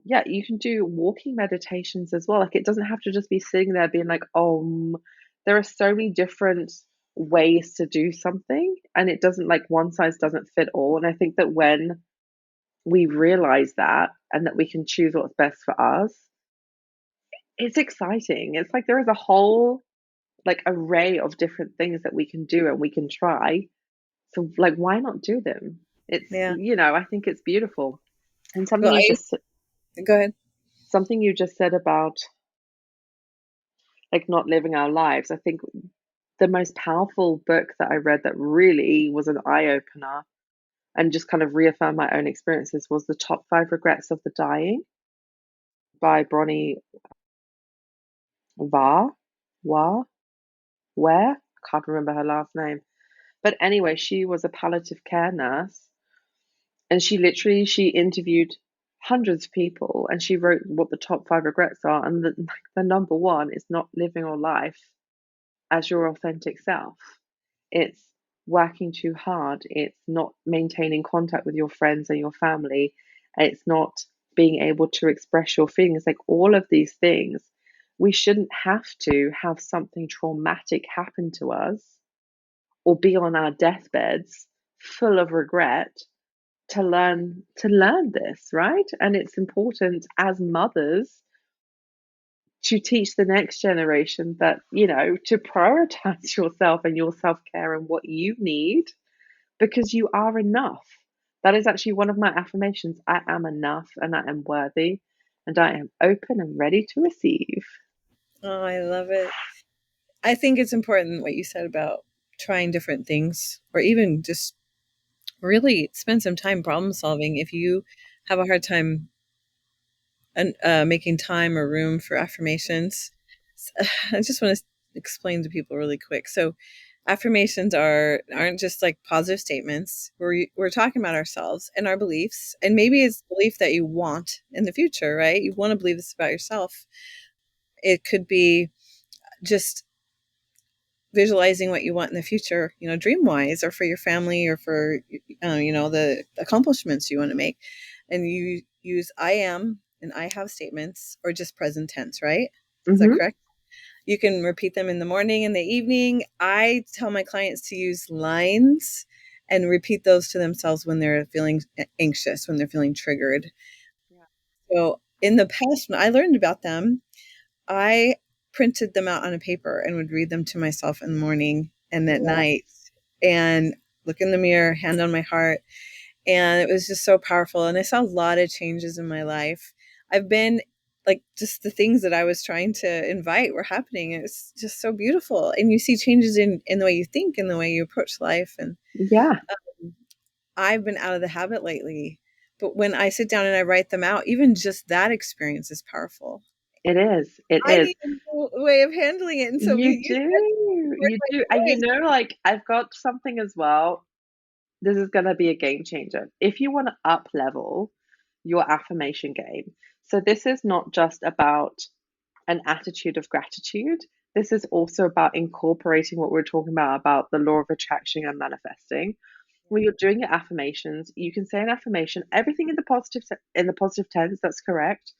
yeah, you can do walking meditations as well. Like it doesn't have to just be sitting there being like, there are so many different ways to do something, and it doesn't, like, one size doesn't fit all. And I think that when we realize that, and that we can choose what's best for us, it's exciting. It's like there is a whole, like, array of different things that we can do and we can try. So, like, why not do them? It's, Yeah. I think it's beautiful. And Well, go ahead. something you just said about, like, not living our lives. I think the most powerful book that I read that really was an eye opener and just kind of reaffirmed my own experiences was The Top Five Regrets of the Dying by Bronnie Ware. Ware? Ware? I can't remember her last name. But anyway, she was a palliative care nurse, and she interviewed hundreds of people, and she wrote what the top five regrets are. And the number one is not living your life as your authentic self. It's working too hard. It's not maintaining contact with your friends and your family. It's not being able to express your feelings. Like, all of these things, we shouldn't have to have something traumatic happen to us or be on our deathbeds full of regret to learn this, right? And it's important as mothers to teach the next generation that, to prioritize yourself and your self-care and what you need, because you are enough. That is actually one of my affirmations. I am enough, and I am worthy, and I am open and ready to receive. Oh, I love it. I think it's important what you said about trying different things, or even just really spend some time problem solving. If you have a hard time making time or room for affirmations, I just want to explain to people really quick. So, affirmations aren't just like positive statements. We're talking about ourselves and our beliefs, and maybe it's belief that you want in the future, right? You want to believe this about yourself. It could be just visualizing what you want in the future, dream wise, or for your family, or for the accomplishments you want to make. And you use I am and I have statements, or just present tense, right? Is that Mm-hmm. correct? You can repeat them in the morning and the evening. I tell my clients to use lines and repeat those to themselves when they're feeling anxious, when they're feeling triggered. Yeah. So in the past, when I learned about them, I printed them out on a paper and would read them to myself in the morning and at Yes. night, and look in the mirror, hand on my heart. And it was just so powerful. And I saw a lot of changes in my life. I've been like, just the things that I was trying to invite were happening. It's just so beautiful. And you see changes in the way you think and the way you approach life. And Yeah, I've been out of the habit lately. But when I sit down and I write them out, even just that experience is powerful. it is. It I is. need a new way of handling it, and so You you said do. word You my do. And choice. like, I've got something as well. This is going to be a game changer. If you want to up level your affirmation game. So this is not just about an attitude of gratitude. This is also about incorporating what we're talking about the law of attraction and manifesting. When you're doing your affirmations, you can say an affirmation, everything in the positive tense, that's correct.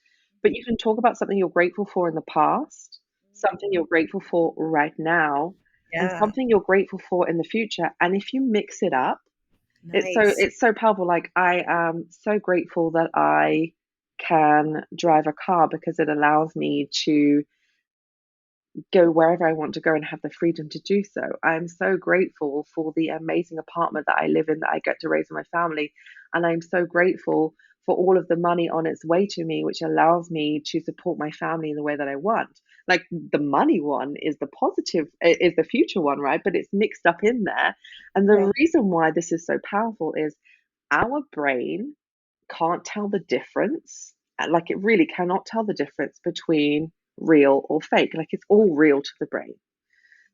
But you can talk about something you're grateful for in the past, something you're grateful for right now, and Yeah, something you're grateful for in the future. And if you mix it up, nice. it's so powerful. Like, I am so grateful that I can drive a car because it allows me to go wherever I want to go and have the freedom to do so. I'm so grateful for the amazing apartment that I live in, that I get to raise my family. And I'm so grateful for all of the money on its way to me, which allows me to support my family in the way that I want. Like, the money one is the positive, is the future one, right? But it's mixed up in there. And Yeah, the reason why this is so powerful is our brain can't tell the difference. Like, it really cannot tell the difference between real or fake. Like, it's all real to the brain.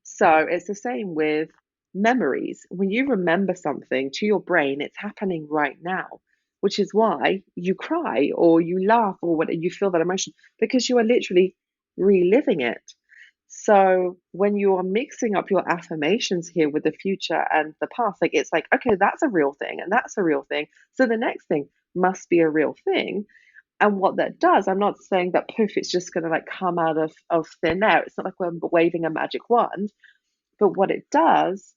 So it's the same with memories. When you remember something to your brain, it's happening right now, which is why you cry or you laugh or what you feel that emotion, because you are literally reliving it. So when you are mixing up your affirmations here with the future and the past, like, it's like, okay, that's a real thing and that's a real thing. So the next thing must be a real thing. And what that does, I'm not saying that poof, it's just going to, like, come out of thin air. It's not like we're waving a magic wand, But what it does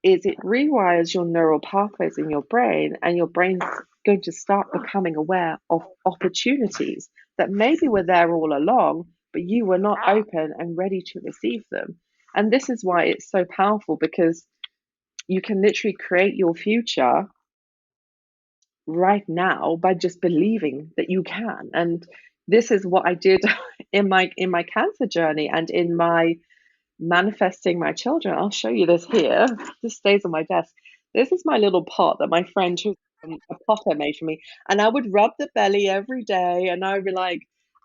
is it rewires your neural pathways in your brain, and your brain's going to start becoming aware of opportunities that maybe were there all along, but you were not open and ready to receive them. And this is why it's so powerful, because you can literally create your future right now by just believing that you can. And this is what I did in my cancer journey and in my manifesting my children. I'll show you this here. This stays on my desk. This is my little pot that my friend who's a potter made for me. And I would rub the belly every day, and I would be like,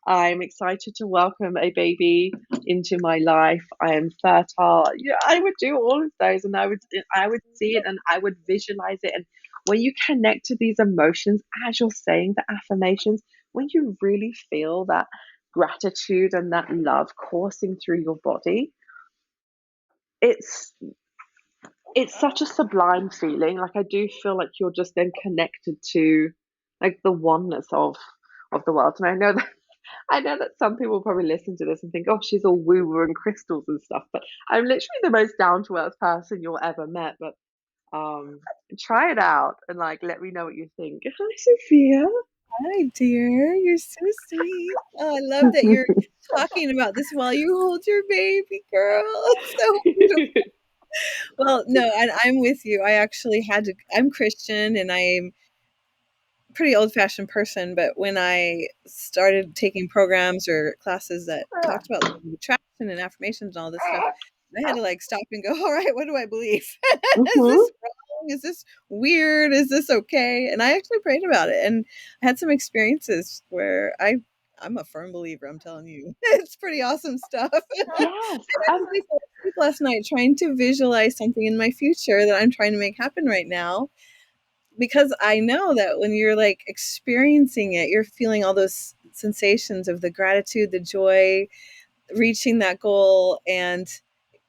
I'm excited to welcome a baby into my life. I am fertile. Yeah, I would do all of those, and I would see it and I would visualize it. And when you connect to these emotions as you're saying the affirmations, when you really feel that gratitude and that love coursing through your body, it's it's such a sublime feeling. Like, I do feel like you're just then connected to like the oneness of the world. And I know that some people probably listen to this and think, oh, she's all woo woo and crystals and stuff, but I'm literally the most down to earth person you'll ever met. But um try it out and like let me know what you think. Hi, Sophia. Hi, dear. You're so sweet. Oh, I love that you're talking about this while you hold your baby girl. It's so beautiful. Well, no, and I'm with you. I actually had to, I'm Christian and I'm a pretty old fashioned person, but when I started taking programs or classes that talked about attraction and affirmations and all this stuff, I had to like stop and go, all right, what do I believe? Is Hmm. this wrong? Is this weird? Is this okay? And I actually prayed about it and I had some experiences where I'm a firm believer, I'm telling you. It's pretty awesome stuff. I Yes. actually fell asleep last night trying to visualize something in my future that I'm trying to make happen right now because I know that when you're like experiencing it, you're feeling all those sensations of the gratitude, the joy, reaching that goal, and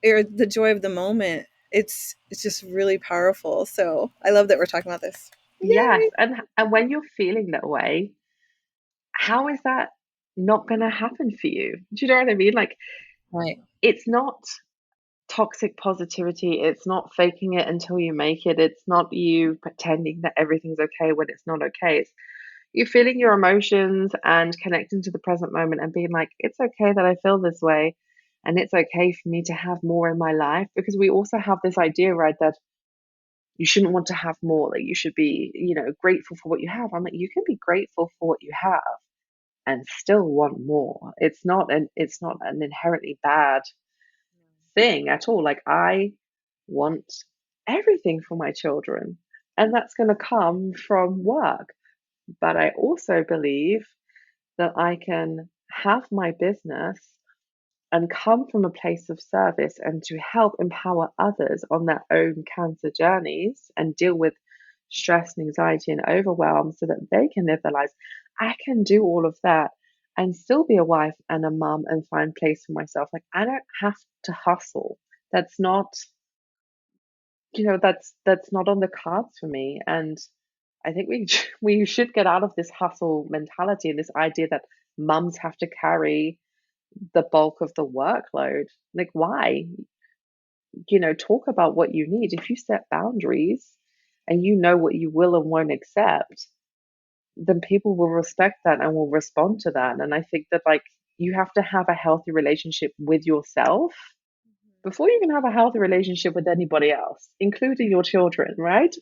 or the joy of the moment. It's just really powerful. So I love that we're talking about this. Yes. Yay! And when you're feeling that way, how is that not going to happen for you? Do you know what I mean? Like, Right. it's not toxic positivity. It's not faking it until you make it. It's not you pretending that everything's okay when it's not okay. It's you feeling your emotions and connecting to the present moment and being like, it's okay that I feel this way. And it's okay for me to have more in my life, because we also have this idea, right, that you shouldn't want to have more, that you should be, grateful for what you have. I'm like, you can be grateful for what you have and still want more. It's not an inherently bad thing at all. Like, I want everything for my children, and that's going to come from work. But I also believe that I can have my business and come from a place of service and to help empower others on their own cancer journeys and deal with stress and anxiety and overwhelm so that they can live their lives. I can do all of that and still be a wife and a mum and find place for myself. Like, I don't have to hustle. That's not, that's not on the cards for me. And I think we should get out of this hustle mentality and this idea that mums have to carry the bulk of the workload. Like, why? Talk about what you need. If you set boundaries and you know what you will and won't accept, then people will respect that and will respond to that. And I think that, like, you have to have a healthy relationship with yourself before you can have a healthy relationship with anybody else, including your children, right?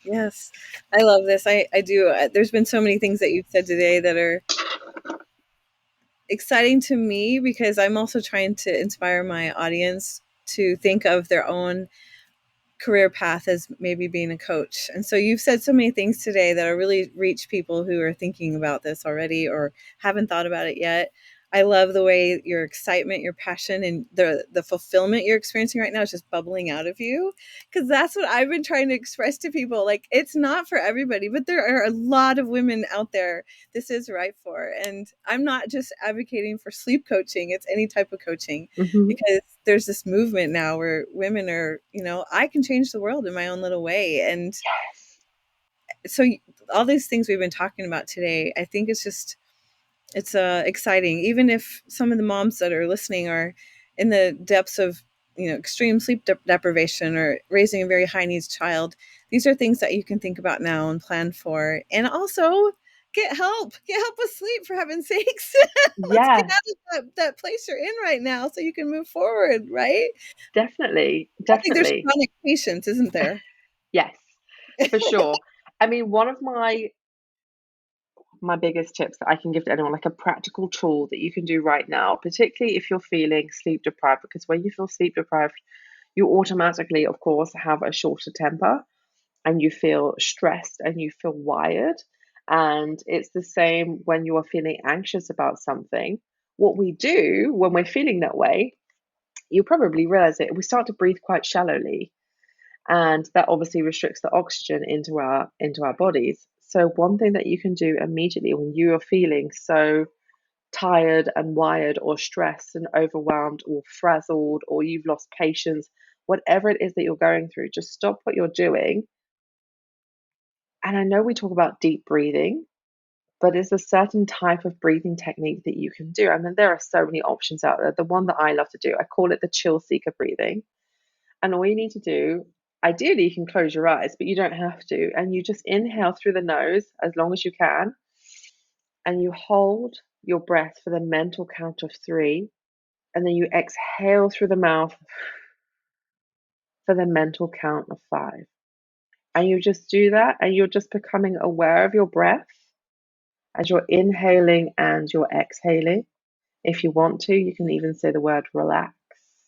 Yes, I love this. I do. There's been so many things that you've said today that are exciting to me because I'm also trying to inspire my audience to think of their own career path as maybe being a coach. And so you've said so many things today that are really reach people who are thinking about this already or haven't thought about it yet. I love the way your excitement, your passion, and the fulfillment you're experiencing right now is just bubbling out of you. Because that's what I've been trying to express to people. Like, it's not for everybody, but there are a lot of women out there this is right for. And I'm not just advocating for sleep coaching, it's any type of coaching Hmm. because there's this movement now where women are, I can change the world in my own little way. And so all these things we've been talking about today, I think it's exciting. Even if some of the moms that are listening are in the depths of extreme sleep deprivation or raising a very high needs child. These are things that you can think about now and plan for. And also get help with sleep, for heaven's sakes. Let's get Yes, out of that place you're in right now so you can move forward, right? definitely, I think there's definitely. chronic patience, isn't there? Yes, for sure. I mean, one of my biggest tips that I can give to anyone, like a practical tool that you can do right now, particularly if you're feeling sleep deprived, because when you feel sleep deprived, you automatically, of course, have a shorter temper and you feel stressed and you feel wired. And it's the same when you are feeling anxious about something. What we do when we're feeling that way, you probably realize it, we start to breathe quite shallowly. And that obviously restricts the oxygen into our bodies. So one thing that you can do immediately when you are feeling so tired and wired or stressed and overwhelmed or frazzled or you've lost patience, whatever it is that you're going through, just stop what you're doing. And I know we talk about deep breathing, but there's a certain type of breathing technique that you can do. I mean, there are so many options out there. The one that I love to do, I call it the chill seeker breathing. And all you need to do, ideally, you can close your eyes, but you don't have to. And you just inhale through the nose as long as you can. And you hold your breath for the mental count of 3. And then you exhale through the mouth for the mental count of 5. And you just do that. And you're just becoming aware of your breath as you're inhaling and you're exhaling. If you want to, you can even say the word relax,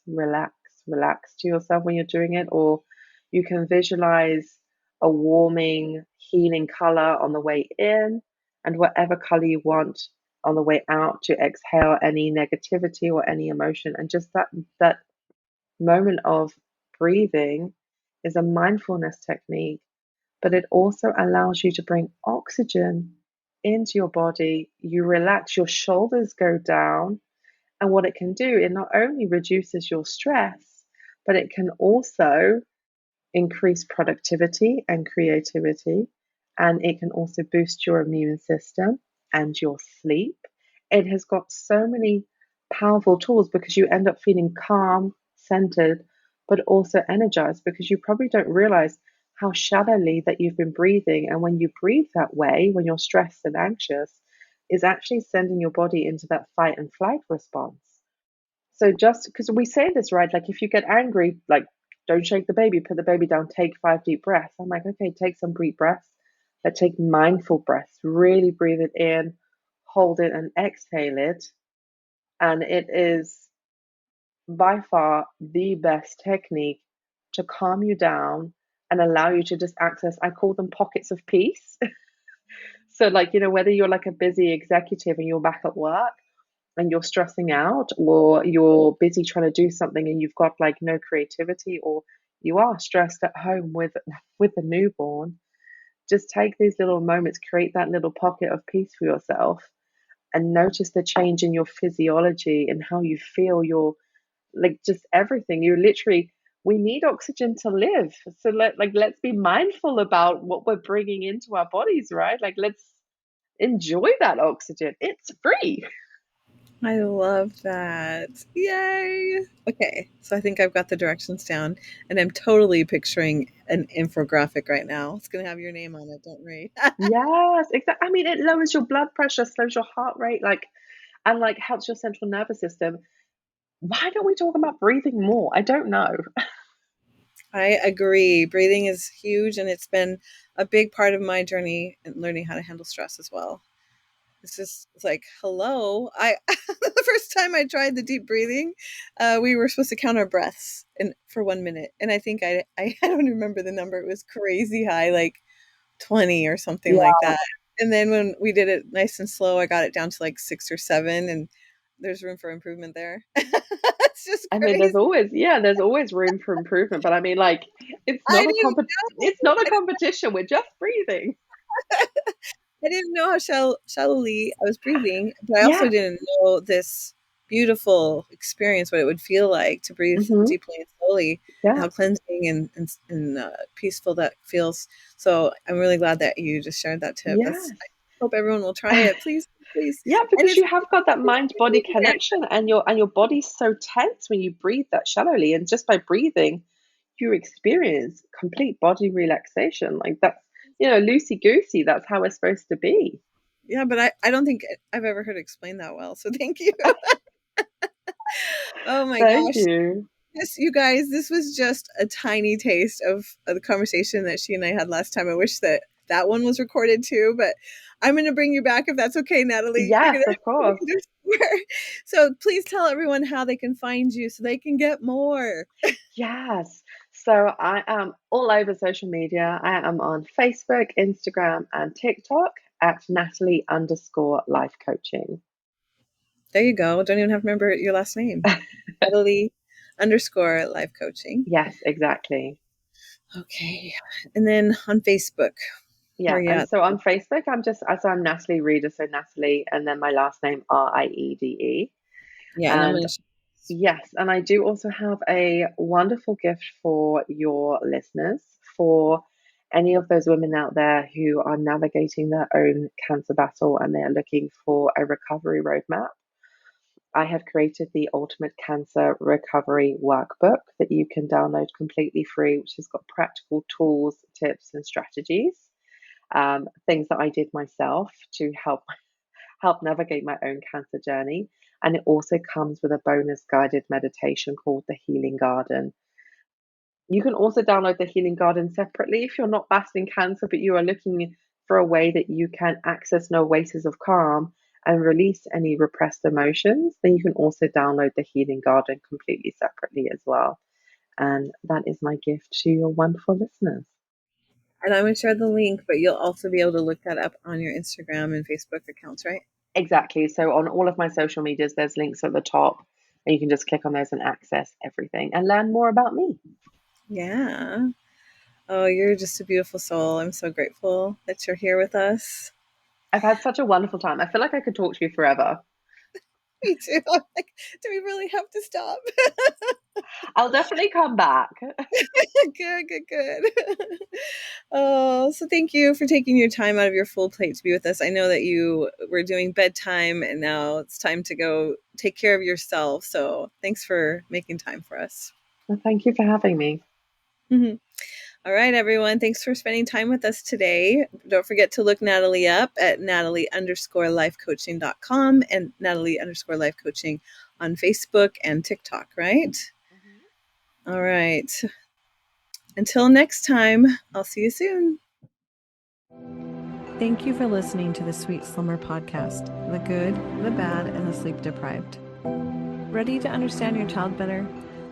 relax, relax to yourself when you're doing it, or you can visualize a warming, healing color on the way in, and whatever color you want on the way out to exhale any negativity or any emotion. And just that moment of breathing is a mindfulness technique, but it also allows you to bring oxygen into your body. You relax, your shoulders go down, and what it can do, it not only reduces your stress, but it can also increase productivity and creativity. And it can also boost your immune system and your sleep. It has got so many powerful tools because you end up feeling calm, centered, but also energized because you probably don't realize how shallowly that you've been breathing. And when you breathe that way, when you're stressed and anxious, is actually sending your body into that fight and flight response. So just because we say this, right? Like if you get angry, like don't shake the baby, put the baby down, take 5 deep breaths. I'm like, okay, take some deep breaths, but take mindful breaths. Really breathe it in, hold it, and exhale it. And it is by far the best technique to calm you down and allow you to just access, I call them pockets of peace. So, like, whether you're like a busy executive and you're back at work, and you're stressing out or you're busy trying to do something and you've got like no creativity, or you are stressed at home with a newborn, just take these little moments, create that little pocket of peace for yourself, and notice the change in your physiology and how you feel, your like just everything. You literally, we need oxygen to live, so let's be mindful about what we're bringing into our bodies, right? Like let's enjoy that oxygen, it's free. I love that. Yay. Okay, so I think I've got the directions down, and I'm totally picturing an infographic right now. It's going to have your name on it, don't worry. Yes, exactly. I mean, it lowers your blood pressure, slows your heart rate, and like helps your central nervous system. Why don't we talk about breathing more? I don't know. I agree. Breathing is huge, and it's been a big part of my journey in learning how to handle stress as well. It's like, hello. I the first time I tried the deep breathing, we were supposed to count our breaths for 1 minute, and I think I don't remember the number. It was crazy high, like 20 or something like Yeah. that. And then when we did it nice and slow, I got it down to like 6 or 7, and there's room for improvement there. It's just I mean, crazy. there's always room for improvement, but I mean, like, I didn't it's know. not a competition. We're just breathing. I didn't know how shallowly I was breathing, but I also Yeah. didn't know this beautiful experience, what it would feel like to breathe Hmm. deeply and slowly, and Yeah. how cleansing and peaceful that feels. So I'm really glad that you just shared that tip. Yeah. I hope everyone will try it, please. please. Yeah, And because it's you have got that mind-body it. connection, and your body's so tense when you breathe that shallowly, and just by breathing, you experience complete body relaxation. Like that's, loosey goosey. That's how we're supposed to be. Yeah, but I don't think I've ever heard it explained that well. So thank you. Oh my Thank gosh. you. Yes, you guys, this was just a tiny taste of the conversation that she and I had last time. I wish that that one was recorded too, but I'm going to bring you back if that's okay, Natalie. You're Yes, going of course. to so please tell everyone how they can find you so they can get more. Yes. So I am all over social media. I am on Facebook, Instagram, and TikTok at Natalie_Life Coaching. There you go. Don't even have to remember your last name. Natalie_life coaching. Yes, exactly. Okay. And then on Facebook, where Yeah, you and at? so on Facebook, I'm Natalie Riede, so Natalie, and then my last name Riede. Yeah, and I'm And going yes, and I do also have a wonderful gift for your listeners, for any of those women out there who are navigating their own cancer battle and they are looking for a recovery roadmap. I have created the Ultimate Cancer Recovery Workbook that you can download completely free, which has got practical tools, tips, and strategies, things that I did myself to help navigate my own cancer journey. And it also comes with a bonus guided meditation called the Healing Garden. You can also download the Healing Garden separately if you're not battling cancer, but you are looking for a way that you can access no oasis of calm and release any repressed emotions. Then you can also download the Healing Garden completely separately as well. And that is my gift to your wonderful listeners. and I'm going to share the link, but you'll also be able to look that up on your Instagram and Facebook accounts, right? Exactly. So on all of my social medias, there's links at the top, and you can just click on those and access everything and learn more about me. Yeah. Oh, you're just a beautiful soul. I'm so grateful that you're here with us. I've had such a wonderful time. I feel like I could talk to you forever. Me too. I'm like, do we really have to stop? I'll definitely come back. Good, good, good. Oh, so thank you for taking your time out of your full plate to be with us. I know that you were doing bedtime and now it's time to go take care of yourself. So thanks for making time for us. Well, thank you for having me. All right, everyone. Thanks for spending time with us today. Don't forget to look Natalie up at Natalie_lifecoaching.com and Natalie_lifecoaching on Facebook and TikTok, right? All right. Until next time, I'll see you soon. Thank you for listening to the Sweet Slumber Podcast, the good, the bad, and the sleep deprived. Ready to understand your child better?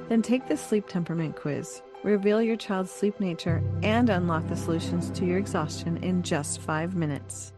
Then take the sleep temperament quiz. Reveal your child's sleep nature and unlock the solutions to your exhaustion in just 5 minutes.